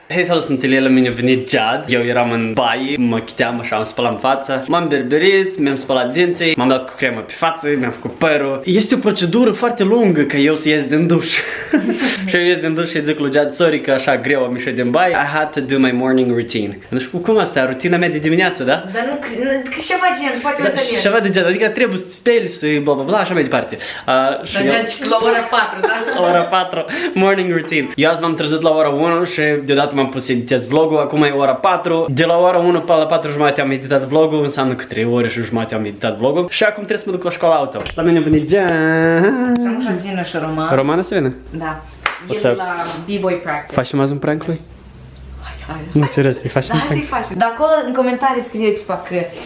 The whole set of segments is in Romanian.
Hei, salut, sunt Ilie, la mine a venit Jad. Eu eram în baie, mă chiteam așa, am spălat fața. M-am berberit, mi-am spălat dinții, m-am dat cu cremă pe față, mi-am făcut părul. Este o procedură foarte lungă ca eu să ies din duș. Și eu ies din duș și zic lui Jad, sorry că așa greu am ieșit din baie. I had to do my morning routine. Nu știu cum asta, rutina mea de dimineață, da? Dar nu, ceva gen, poate o înțeleg. Ceva de gen, adică trebuie să te speli, să bla bla bla, așa mai departe. Dar la ora 4, da? La ora 4, morning routine. Eu azi m-am trezit la ora 1 și deodată m-am pus să editez vlogul, acum e ora 4. De la ora 1 până la 4 jumate am editat vlogul, înseamnă că 3 ore și jumate am editat vlogul. Și acum trebuie să mă duc la școala auto. La mine a venit Jean. Și am să vină și Roman. Romana să vină? Da. E la B-boy practice. Facem azi un prank lui? Nu, serios, îi facem un Da, prank. să-i facem. Dar acolo în comentarii scrieți că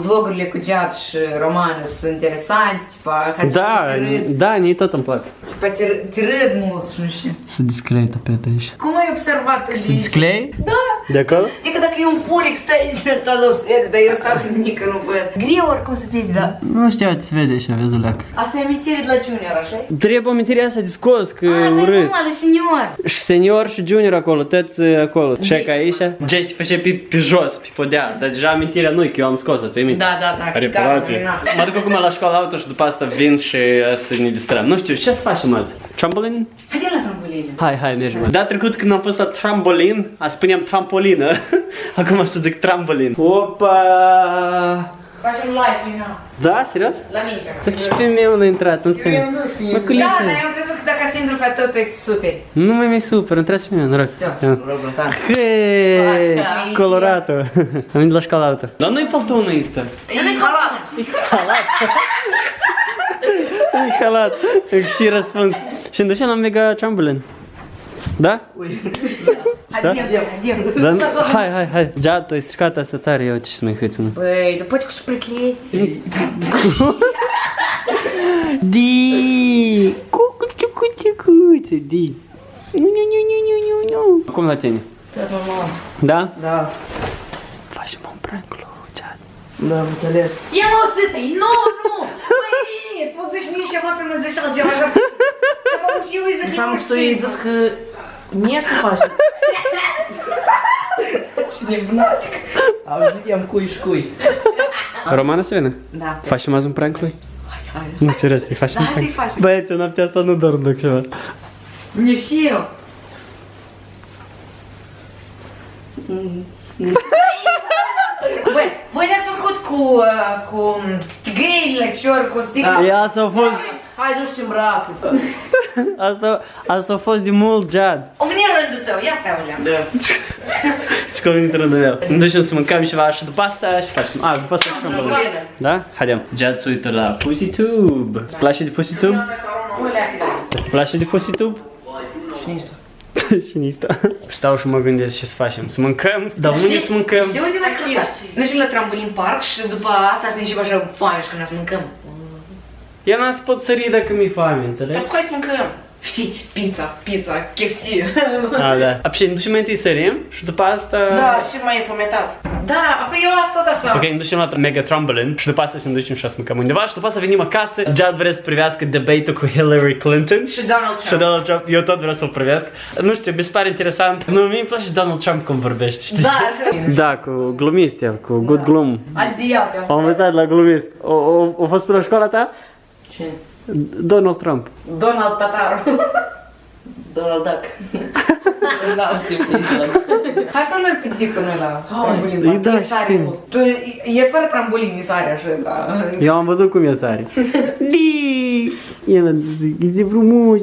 vlogurile cu Jad și Roman sunt interesante, tipa, ca să te râzi. Da, nii tot îmi plac. Tipa, te râzi mult și nu știu. Să disclei tapeta aici. Cum ai observat tu? Să disclei? Da. De acolo? E că dacă e un puric, stai aici în toată observi, dar eu stau în mică, nu văd. Greu oricum să fie, da. Nu știu, se vede așa, vezi o leacă. Asta e amintire de la Junior, așa? Trebuie amintirea asta de scos, că Asta e urât. numai de senior. Și senior și junior acolo, toți acolo. Check aici. Jay se face pe jos, pe podea, dar deja amintirea nu-i, că eu am scos-o, ți-ai minte? Da. Reparație. Mă duc acum la școala auto și după asta vin și să ne distrăm. Nu știu, ce să facem azi? Trampolin? Haide la tramboline. Hai, mergem. Da, trecut când am fost la trambolin, spuneam trampolină. Acum să zic trambolin. Opa! Facem live, Mina. Da, serios? La mine. Dar ce pe meu nu intrați, îmi spune. Da, dar eu am crezut că dacă se intră pe tot, este super. Nu mai super, intrați pe mine, noroc. Da. Hei, colorato. Am venit la școala auto. Dar nu-i paltonul ăsta. E halat. E halat. Și răspuns. Și îmi ducem la mega trambolin. Da? Adiem. Da? Hai. Jad, tu ai stricat asta tare, eu ce să mai hâțână. Băi, dar poate cu supraclei. Di! Cucucucucucuță, Di! Nu. Cum la tine? Tot normal. Da? Da. Facem un prank lui Jad. Da, am înțeles. Ia mă, sătăi, nu! Băi, tu zici nici ceva pe mă zici altceva. Și eu îi zic că nu știu. că mie să faceți. Cine bunatică. Auzit, i-am cui și cui. Romana să vină? Da. Facem azi un prank lui? Hai. Nu, serios, îi facem Da, un prank. să-i facem. Băieți, noaptea asta nu dorm de ceva. Nici eu. Băi, voi ne-ați făcut cu tigreile, lecțiori, cu sticlă. E, asta a fost, Hai, nu știm raful. asta a fost de mult, Jad. O venit rândul tău, ia stai, Uleam. Da. Ce că a venit rândul meu. Ne ducem să mâncăm ceva și după asta și facem. După asta facem un prank. Da? Haidem. Jad se uită la FusiTube. Îți place de FusiTube? Îți place de FusiTube? Și niște. Și nici stau și mă gândesc ce să facem. Să mâncăm? Dar unde să mâncăm? Știi unde mai căutați? Noi și la trambolin park și după asta să ne și așa foame și când să mâncăm. Eu n-am să pot sări dacă mi-e foame, înțelegi? Dar cu hai să mâncăm. Știi, pizza, KFC. Da. Și ne ducem mai întâi sărim și după asta... Da, și mai infometați. Da, apoi eu las tot așa. Ok, ne ducem la mega trambolin și după asta ne ducem și să mâncăm undeva și după asta venim acasă. Jad vrea să privească debate-ul cu Hillary Clinton. Și Donald Și Trump. Donald Trump, eu tot vreau să-l privesc. Nu știu, mi se pare interesant. Nu, mie îmi place Donald Trump cum vorbește, știi? Da, așa. Da, cu glumist el, cu good glum. Adiată. Am învățat la glumist. O fost până la școala ta? Ce? Donald Trump. Donald Tataru. Donald Duck. N-am știut pe Island. Hai să luăm pițică noi la trambolin Îi park. da, E sare știm. mult. E fără trambolin, e sare așa, da. Eu am văzut cum e sare. El zice frumos.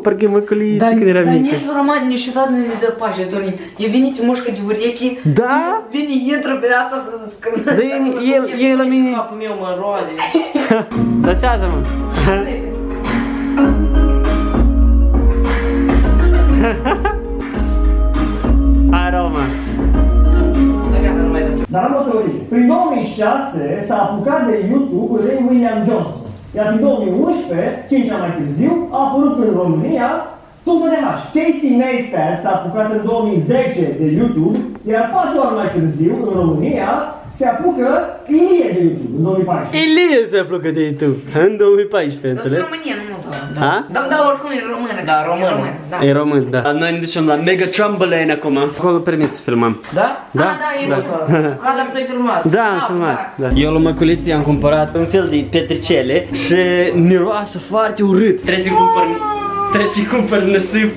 Parcă e măcăliță când era Dar mică. nici Roman niciodată nu ne dă pace, dormim. E venit mușcă de urechi. Da? Vine, intră pe asta să scândă. Da, el la mine... Capul meu mă roade. Lăsează-mă. Hai, Roma. Dar am o teorie. Prin 2006 s-a apucat de YouTube Ray William Johnson. Iar în 2011, 5 ani mai târziu, a apărut în România Tuzla de H. Casey Neistat s-a apucat în 2010 de YouTube, iar 4 ani mai târziu, în România, se apucă Ilie de YouTube, în 2014. Ilie se apucă de YouTube în 2014, În înțeles? România, nu Moldova. Ha? Da, oricum e română. Da, română. Da. E român, da. Noi ne ducem la Mega Trampoline acum. Acolo permit să filmăm. Da? Da, e Adam, tu ai filmat. Da, am filmat. Da. Eu la măculiții am cumpărat un fel de petricele și miroasă foarte urât. Trebuie să-i cumpăr năsip.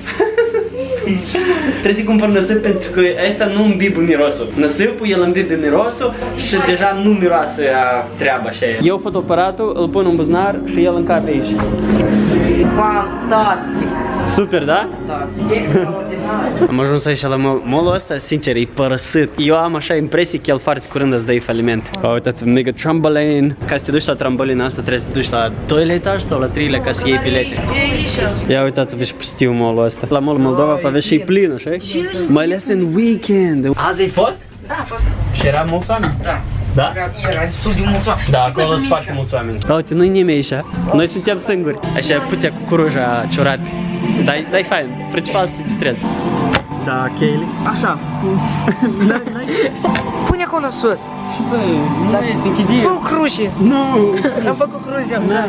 Trebuie să-i cumpăr năsip pentru că ăsta nu îmbibe mirosul. Năsipul, el îmbibe mirosul și deja nu miroasă treaba așa. Eu fotoaparatul, îl pun în buzunar și el încape aici. Fantastic. Super, da? Fantastic. Extraordinar. Am ajuns aici la mall-ul ăsta, sincer, e părăsit. Eu am așa impresie că el foarte curând îți dă faliment. Uitați, Mega Trampoline. Ca să te duci la trambolina asta trebuie să te duci la 2-lea etaj sau la 3-lea ca să iei bilete. Ia uitați-vă și pustiu mall-ul ăsta. La mall Moldova pe și e plin, așa? Mai ales în weekend. Azi ai fost? Da, a fost. Și era mulți oameni? Da. Da? Era în studiu mulți oameni. Da, acolo sunt foarte mulți oameni. Da, uite, nu-i nimeni așa. Noi suntem singuri. Așa, putea cu curuja ciurat. Dai fain, principal să te distrezi. Da, Kaylee. Așa. Pune acolo sus. Și băi, nu e, se închidie. Fă cruci. Nu! Am făcut cruci. Da.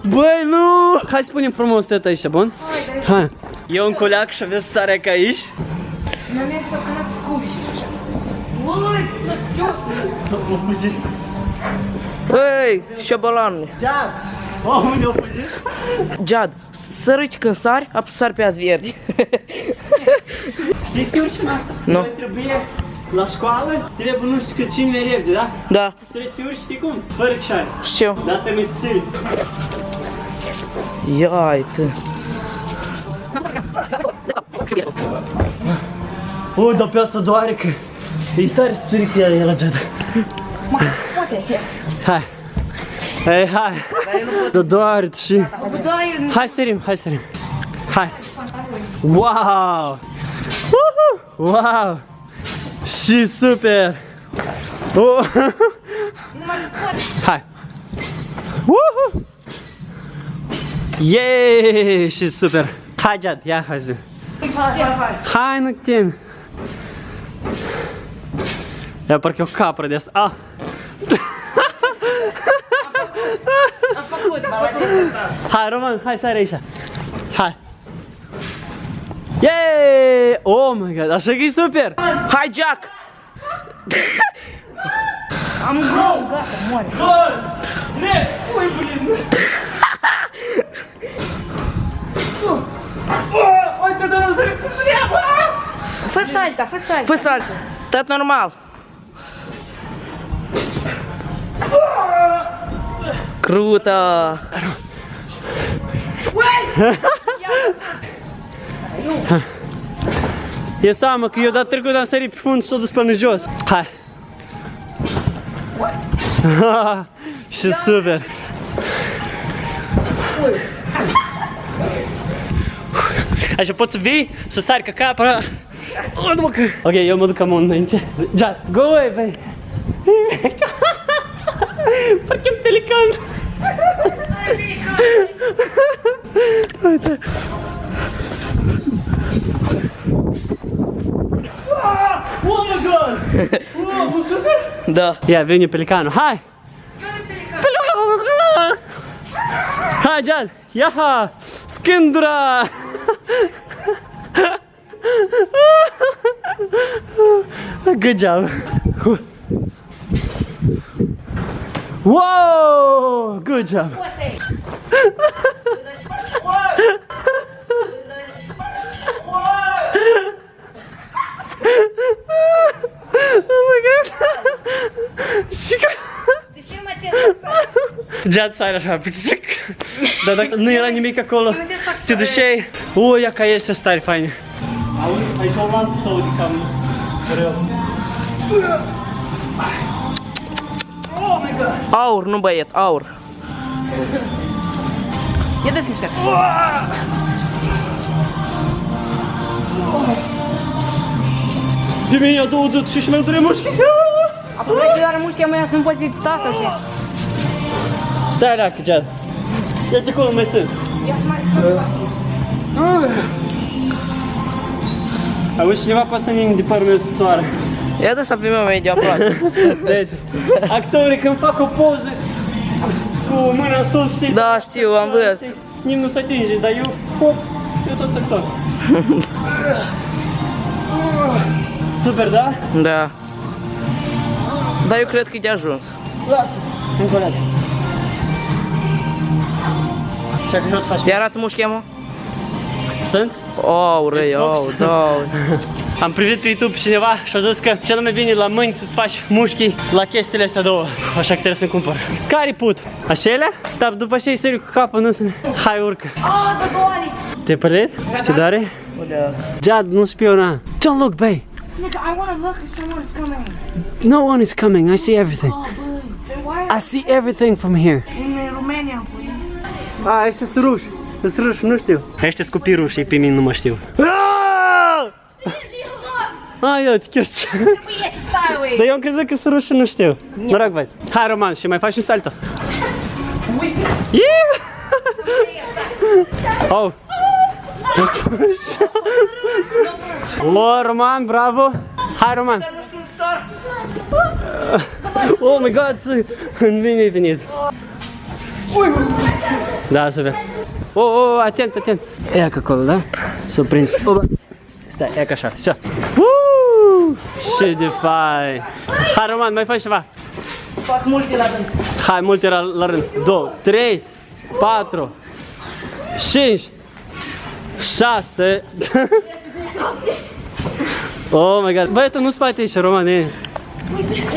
Băi, nu! Hai să punem frumos tătă aici, bun? Hai. Eu un coleac și aveți starea ca aici. Mi-am mers să cană scubi și așa. Ui, să fugit. Ei, șobolanule. Jad! Oh, unde au fugit? Jad, săruci când sari, apăsari pe azi verde. Știi să te urci în asta? Nu. Noi trebuie la școală, trebuie nu știu cât 5 mai repede, da? Da, Trebuie să te urci, știi cum? Fără cășare. știu. Dar asta e mai subțire. Ia-i-te. O, dar pe asta doare că e tare subțire cu ea la Jad. Hai. Hai, hai. Da doare și... Hai sărim, hai sărim. Hai. Wow! Wow! Și super! Oh. Hai! Woohoo! Yeee! Și super! Hai, Jad, ia hai zi! Hai, nu teme! Ia parcă e o capră de asta! Ah! am făcut. Hai, Roman, hai sari aici! Hai! Yeee! Oh my god, așa că e super! Hai, Jack! Am greu, gata, moare. Uite, dar nu sărit cu treaba! Fă salta, fă salta. Fă salt, tot normal. Crută! E seama că eu dat trecut am sărit pe fund și s-o dus până jos. Hai! Și super! Așa poți să vii, să sari ca capra. Ok, eu mă duc cam înainte. Jad, go away, băi! Parcă un pelican! Uite! Oh my god! Wow, mă super! Da. Ia, vine pelicanul, hai! Pelican! Hai, Jad! Ia! Scândura! Good job! Wow! Good job! Oh my god! Și că... De ce mă ți-ai Jad sare așa, pițec. Dar dacă nu era nimic acolo, Eu ce fac te duceai. O, ia ca este o stare faină. Auzi, aici o lampă sau de cam rău. Oh my god! Aur, nu băiet, aur. Ia dă sincer. Pe mine a 26 minute de mușchi. Acum vrei doar mușchia mea să nu poți ita sau ce? Stai leacă, Jad. Ia-te acolo mai sunt. Ia să mai Auzi, cineva pasă în de părul meu sătoare. Ia dă să filmăm video aproape. Actorii când fac o poză cu mâna în sus, știi? Da, știu, am văzut. Nimeni nu se atinge, dar eu, hop, eu tot actor. Super, da? Da. Dar eu cred că e de ajuns. Lasă, încă o dată. Și acum ce-ți faci? Te arată mușchemul? Sunt? Oh, răi, oh, da. Am privit pe YouTube cineva și a zis că cel mai bine la mâini să-ți faci mușchii la chestiile astea două. Așa că trebuie să-mi cumpăr. Care put? Așelea? Dar după ce-i sări cu capul, nu se... Hai, urcă. Ah, da doare! Te-ai părăit? Știi doare? Jad, nu spiona. Don't look, babe. Nigga, I wanna look if someone's coming. No one is coming. I see everything. Oh, bă, why I see everything from here. in Romania, băi? A, ăștia sunt ruși. Sunt ruși, nu știu. Ăștia sunt copii ruși, pe mine nu mă știu. Ai, uite, chiar ce... Trebuie să stai, ui! Dar eu am crezut că sunt ruși, nu știu. Mă rog, băieți. Hai, Roman, și mai faci un salto. Oh. Oh, Roman, bravo. Hai, Roman. Oh my god, în mine ai venit. Da, super. Oh, atent, atent. Ia că acolo, da? S-o prins. Stai, ia că așa, așa. Ce de fain. Hai, Roman, mai faci ceva. Fac multe la rând. Hai, multe la rând. 2, 3, 4, 5, 6. Oh my god. Băi, tu nu spate aici, Roman, e.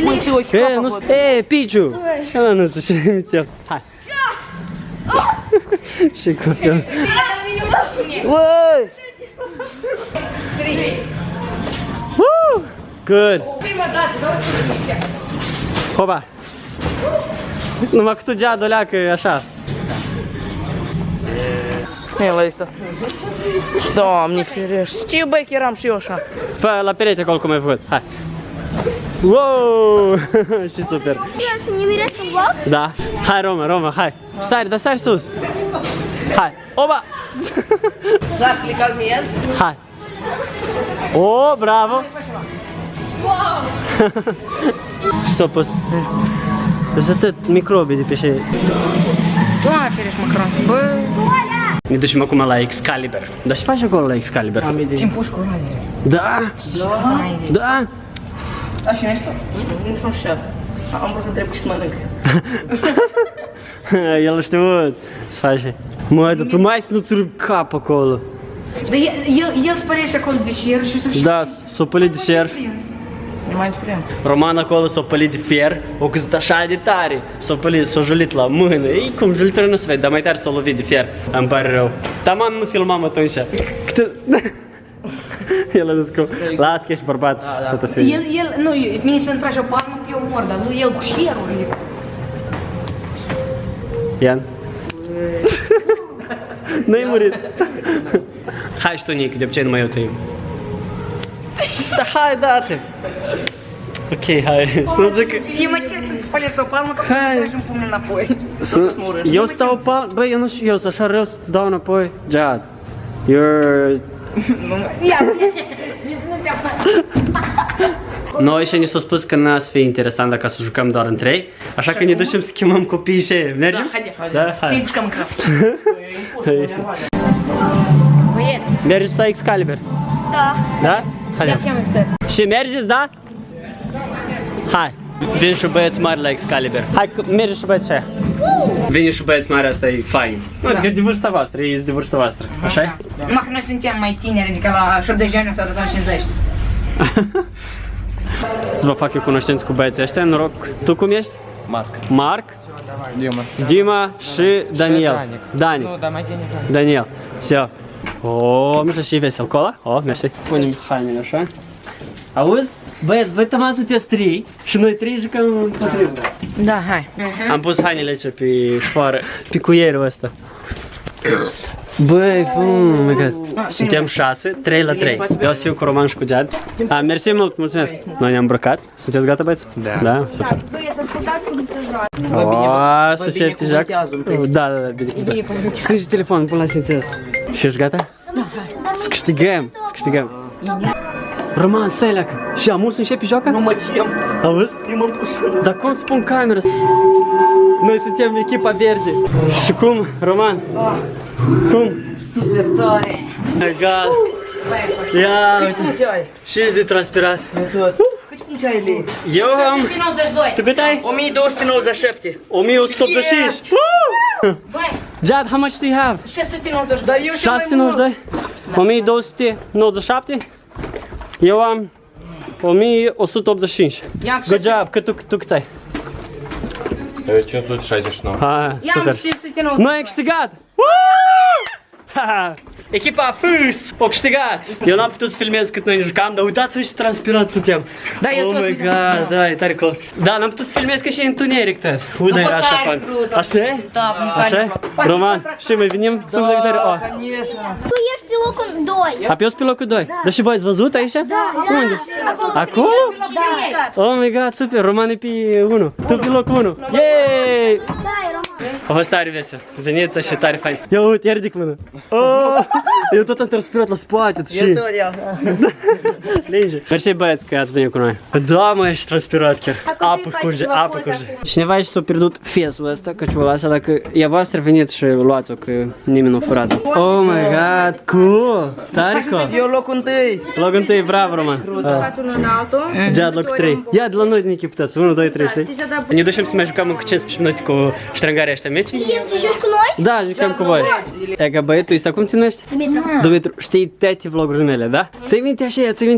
Uite, ochi, E, nu e, Piciu. Ăla nu știu ce imitem. Hai. Ce copil. Uai! Good. Prima dată, da, uite. Hopa. Numai că tu Jad o leacă așa. E la asta. Doamne ferește. Știu, băi, că eram și eu așa. Fă la perete acolo cum ai făcut. Hai. Wow! Și super. Să ne miresc în vlog? Da. Hai, Roma, hai. Sari, dar sari sus. Hai. Oba! Las, că le calmiez. Hai. Oh, bravo! S-a pus. Sunt atât microbii de pe șei. Doamne ferești, Macron. Bă, Ne ducem acum la Excalibur. Dar ce faci acolo la Excalibur? țin puși cu razele. Da? Da? Așa, ești? Nici nu știu asta. Am vrut să întreb și să mănânc. El a știut să face. Măi, dar tu mai să nu-ți rupi cap acolo. Dar el spărea și acolo de șer și să Da, s-a pălit de șer. E mai prins. Roman acolo s-a pălit de fier, o căzut așa de tare, s-a pălit, s-a julit la mână. Ei, cum julitura nu se vede, dar mai tare s-a lovit de fier. Îmi pare rău. Taman nu filmam atunci. El a zis că las că ești bărbat și tot o să vede. El, nu, mine să-mi trage o palmă, eu mor, dar nu el cu șerul. Ian? Nu-ai murit. Hai și tu, Nick, de obicei nu mai eu ți-ai. Da, hai, date. Ok, hai. Să nu zic că... E mai cer să-ți spălesc o palmă, că Hai. să tragi un pumn înapoi. Eu stau o palmă, băi, eu nu știu, eu sunt așa rău să-ți dau înapoi. Jad, you're... Ia, nici nu te-a Noi și ni s-a spus că n-a să fie interesant dacă să jucăm doar în 3, așa că ne ducem să chemăm copiii și ei. Mergem? Da, hai. Ți-i pușcăm în craft. Mergeți la Excalibur? Da. Da? Hai. Și mergeți, da? Hai. Vin și băieți mari la Excalibur. Hai, mergeți și băieți și aia. Vine și băieți mari, asta e fain. Adică de vârsta voastră, ei sunt de vârsta voastră. Așa-i? Numai că noi suntem mai tineri, adică la 70 de ani sau la 50. Să vă fac eu cunoștință cu băieții ăștia, noroc. Tu cum ești? Marc. Dima și Daniel. Dani. Nu, dar mai bine. Daniel. Все. O, nu știu și vesel. Cola? O, mersi. Punem hainele așa. Auzi? Băieți, voi tăma sunteți 3 și noi 3 jucăm împotrivă. Da, hai. Am pus hainele aici pe șoară, pe cuierul ăsta. Băi, oh my god. Suntem 6, 3 la 3. Eu o să fiu cu Roman și cu Jad. Mersi mult, mulțumesc. Noi ne-am îmbrăcat. Sunteți gata, băieți? Da. Super. Băieți, ascultați cum se joacă. O, să știi te joc? Da, bine. Strânge telefonul, până la sințes. Și ești gata? Da. Să câștigăm, să câștigăm. Roman, stai leacă. Și Amus începe joaca? Nu mă tem. Auzi? Eu m-am pus în... Dar cum spun camera? Noi suntem echipa verde. Și cum, Roman? Cum? Super tare. My God. Ia, uite. Cât ai? Și zi transpirat. Cât puncte ai, Lei? Eu am... 692. Tu cât ai? 1297. 1185. Băi, Jad, how much do you have? 692. Dar eu și mai mult. 692? 1297? Eu am 1185. I-am Good job, că tu cât ai? 569. Ah, I-am super. 690. Noi am câștigat! Echipa FUS a câștigat! Eu n-am putut să filmez cât noi ne jucam, dar uitați-vă ce transpirat suntem! Da, eu oh tot my filmam. God, da, e tare cool. Da, n-am putut să filmez că și e întuneric, tăi. Uite, era așa fan. Așa e? Da, Așa e? Roman, și mai venim săptămâna viitoare? Oh. Tu ești pe locul 2. A pe eu sunt pe locul 2. Dar și voi ați văzut aici? Da. Unde? Acolo? Oh my God, super, Roman e pe 1. Tu pe locul 1. Yay! Da, e Roman. A fost tare vesel. Veniți așa tare fain. Ia uite, iar ridic mână. Oh, eu tot am transpirat la spate și... Eu tot, ia. Linge. Mersi băieți că ați venit cu noi. Da, mă, ești transpirat chiar. Apă curge, apă curge. Cineva aici s-a pierdut fesul ăsta, căciula asta, dacă e voastră veniți și luați-o, că nimeni nu a furat. Oh my God, cool! Tare cool! Eu locul întâi. Locul întâi, bravo, Roman. Jad, locul 3. Ia, de la noi din echipitați. 1, 2, 3, știi? Ne ducem să mai jucăm în cucenți și noi cu ștrangarea ăștia meci? Ești să joci cu noi? Da, jucăm cu voi. E că băietul ăsta, cum te numești? Dumitru, știi toate vlogurile mele, da? Ți-ai minte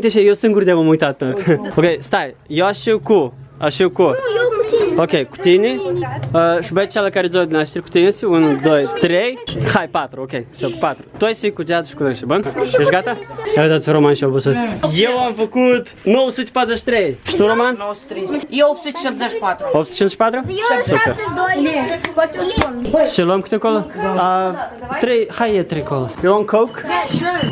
așa, eu singur de-am uitat. Ok, stai, eu aș știu cu. Eu cu tine. Ok, cu tine. Și băieți cea la care ziua din naștere cu tine. 1, 2, 3. Hai, 4, ok, sau cu 4. Tu ai să fii cu Jad și cu Dănșe, bun? Ești gata? Ia uitați, Roman și-a obosit. Eu am făcut 943. Și tu, Roman? 930. Eu 874. 854? Eu 72. Și luăm câte acolo? 3, hai e 3 acolo. Eu am Coke?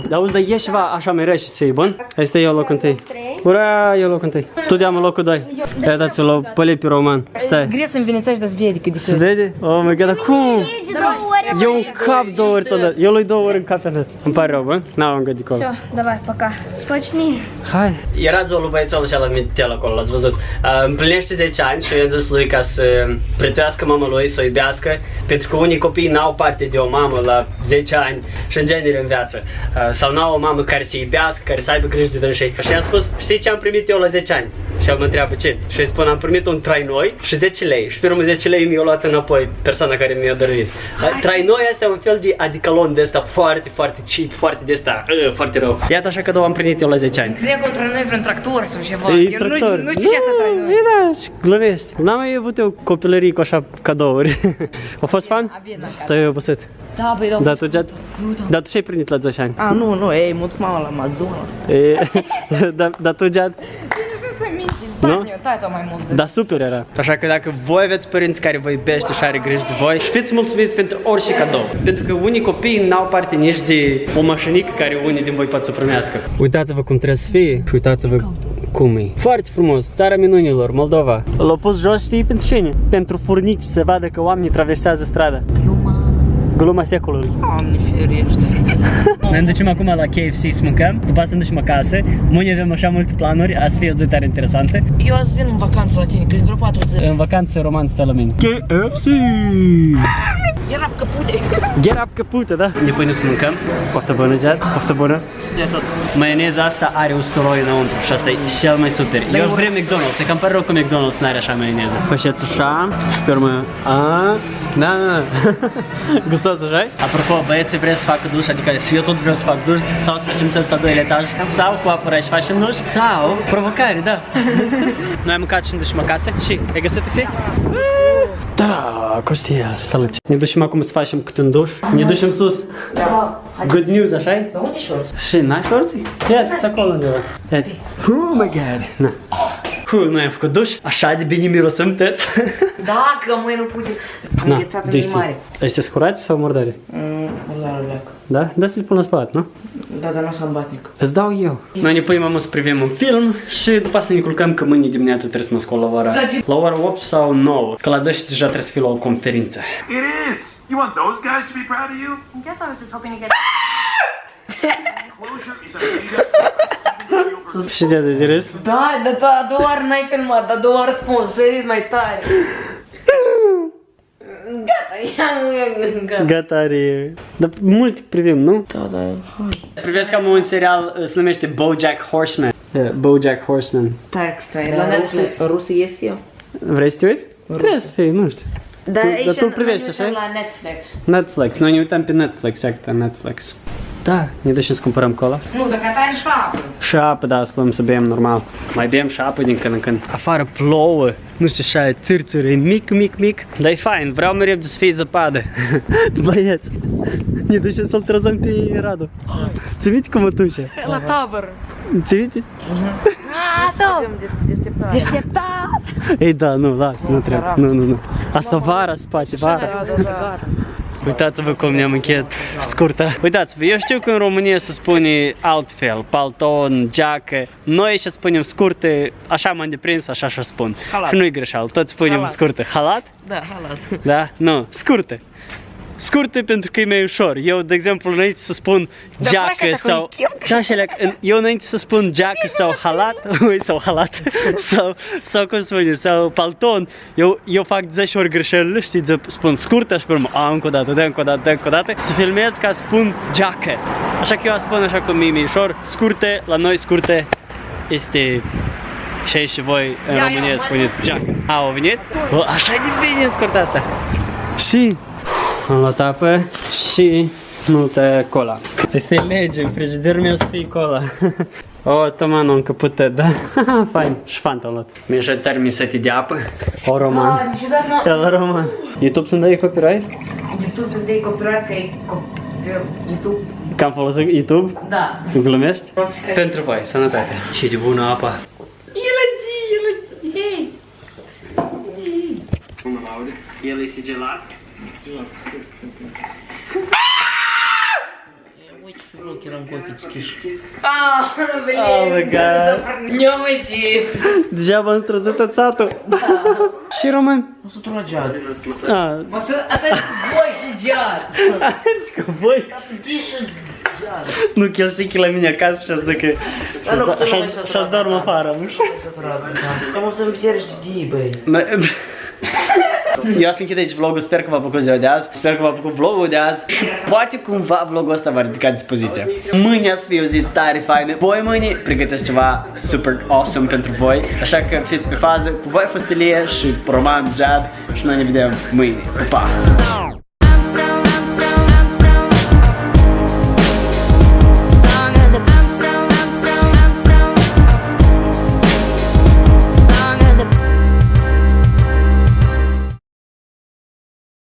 Dar auzi, dar e ceva așa mai rece să fie, bun? Hai stai eu locul întâi. Ura, eu locul întâi. Tu de-am locul 2. Ia dați-o la păle pe Roman. Stai. Greu să-mi vinețești, dar se vede cât de Se vede? Oh my God, dar cum? Eu un cap 2 ori ți-o dat. Eu lui 2 ori în cafelet. Îmi pare rău, bă? N-am gândit acolo. Давай, пока. Почни. Hai. Era ziua băiețelul și la Mitel acolo, l-ați văzut. Împlinește 10 ani și eu i-am zis lui ca să prețuiască mama lui, să o iubească, pentru că unii copii n-au parte de o mamă la 10 ani și în genere în viață. Sau n-au o mamă care să iubească, care să aibă grijă de dânsei. Și i-am spus, știi ce am primit eu la 10 ani? Și el mă întreabă ce? Și îi spun, am primit un trainoi și 10 lei. Și pe urmă 10 lei mi-a luat înapoi persoana care mi-a dăruit. Trainoi astea un fel de adicalon de ăsta foarte, foarte cheap, foarte de ăsta, foarte rău. Iată așa că am primit eu la 10 ani. Cred că între noi vreun tractor sau ceva. E Eu tractor. nu știu ce să trag noi. E da, și glumești. N-am mai avut eu copilării cu așa cadouri. A fost fan? Tu ai obosit? Da, băi, da. Dar tu, dar tu ce-ai primit la 10 ani? Nu, ei, mă duc mama la McDonald's. Dar tu, Jad? Nu? Tata mai mult. Da, super era. Așa că dacă voi aveți părinți care vă iubește și are grijă de voi, și fiți mulțumiți pentru orice cadou. Pentru că unii copii n-au parte nici de o mașinică care unii din voi pot să primească. Uitați-vă cum trebuie să fie și uitați-vă cum e. Foarte frumos, țara minunilor, Moldova. L-au pus jos, știi, pentru cine? Pentru furnici, să vadă că oamenii traversează strada. Gluma secolului. Doamne ferește. Noi ne ducem acum la KFC să mâncăm, după asta ne ducem acasă. Mâine avem așa multe planuri, azi fie o zi tare interesantă. Eu azi vin în vacanță la tine, că vreo 4 zile. În vacanță Roman stă la mine. KFC! Era căpute. Get up căpută, da? Ne punem să mâncăm. Poftă bună, Jad, poftă bună. Maioneza asta are usturoi înăuntru și asta e cel mai super. Eu aș vrea McDonald's, e cam pare rău că McDonald's n-are așa maioneză. Făceți așa și pe urmă... Da. Gustos așa? Apropo, băieții vreau să facă duș, adică și eu tot vreau să fac duș, sau să facem test la 2 etaj, sau cu apă rece facem duș, sau provocare, da. Noi am mâncat și ne ducem acasă și ai găsit taxi? Da, Costel, salut! Ne ducem acum să facem câte un duș, ne ducem sus. Good news, așa-i? Dar unde șorți? Și n-ai șorții? Ia-ți acolo undeva. Ia-ți. Oh my God! Na. Noi am făcut duș, așa de bine mirosăm tăți. Da, că mâine nu putem. Am înghețat în mare. Este scurați sau murdare? La leac. Da? Da să-l pun la spate, nu? Da, dar nu s-a îmbatnic. Îți dau eu. Noi ne punem amă să privim un film și după asta ne culcăm că mâine dimineață trebuie să mă scol la ora 8 sau 9. Că la 10 deja trebuie să fiu la o conferință. It is! You want those guys to be proud of you? I guess I was just hoping to get... Closure is a made-up Steven Spielberg Și de râs? Da, dar tu a doua oară n-ai filmat, dar a doua oară tu sărit mai tare. Gata, Gata, are... Dar mult privim, nu? Da, da, hai. Privesc cam un serial, se numește BoJack Horseman. BoJack Horseman. Tare că e la Netflix. Rusă este eu? Vrei să te uiți? Trebuie să fii, nu știu. Dar Dar tu privești, așa? la Netflix. Netflix, noi ne uităm pe Netflix, exact, Netflix. Da, ne ducem să cumpărăm cola. Nu, dacă tare și apă. Și apă, da, să luăm să bem normal. Mai bem și apă din când în când. Afară plouă, nu știu, așa, țârțură, e mic. Dar e fain, vreau mereu să fie zăpadă. Băieți, ne ducem să-l trăzăm pe Radu. Ți minte cum mă duce? La tabără. Ți minte? Deșteptat! Ei da, nu, lasă, nu trebuie. Nu. Asta vara spate, vara. Uitați-vă cum ne-am încheiat scurtă. Uitați-vă, eu știu că în România se spune altfel, palton, geacă. Noi aici spunem scurte, așa m-am deprins, așa și spun. Halat. Și nu-i greșeal, toți spunem Halat. scurte. Halat? Da, halat. Da? Nu, scurte. Scurte pentru că e mai ușor. Eu, de exemplu, înainte să spun geacă sau... Da, eu înainte să spun geacă sau halat, sau halat, sau cum spune, sau palton, eu fac 10 ori greșelile, știi, spun scurtă și pe urmă, încă o dată, să filmez ca să spun geacă. Așa că eu spun așa cum e mai ușor, scurte, la noi scurte este... Și aici și voi în România spuneți geacă. Au venit? Așa e de bine în scurta asta. Și... am luat apă și multă cola. Este lege, în frigiderul meu să fie cola. O, Toman, am încăpută, da? Fain, și Fanta am luat. Mi-e și termisete de apă. O, Roman. Niciodată El, Roman. YouTube să-mi dai copyright? YouTube să-ți dai copyright că e YouTube. Că am folosit YouTube? Da. Tu glumești? Pentru voi, sănătate. Și de bună apa. Hei! El e sigilat? Oh my god. Ne-am ieșit. Degeaba am străzit ățatul. Și Roman? O să tragea. Mă să atât voi și gear. Și cu voi? Nu, că el știi că la mine acasă și-ați zic că și-ați dorm afară. Am să-mi pierzi de ii, băi. Eu să închid aici vlogul, sper că v-a plăcut ziua de azi, sper că v-a plăcut vlogul de azi. Poate cumva vlogul ăsta va ridica dispoziția. Mâine o să fie o zi tare faină. Voi mâine pregătesc ceva super awesome pentru voi. Așa că fiți pe fază. Cu voi a fost Ilie și Roman, Jad și noi ne vedem mâine. Pa!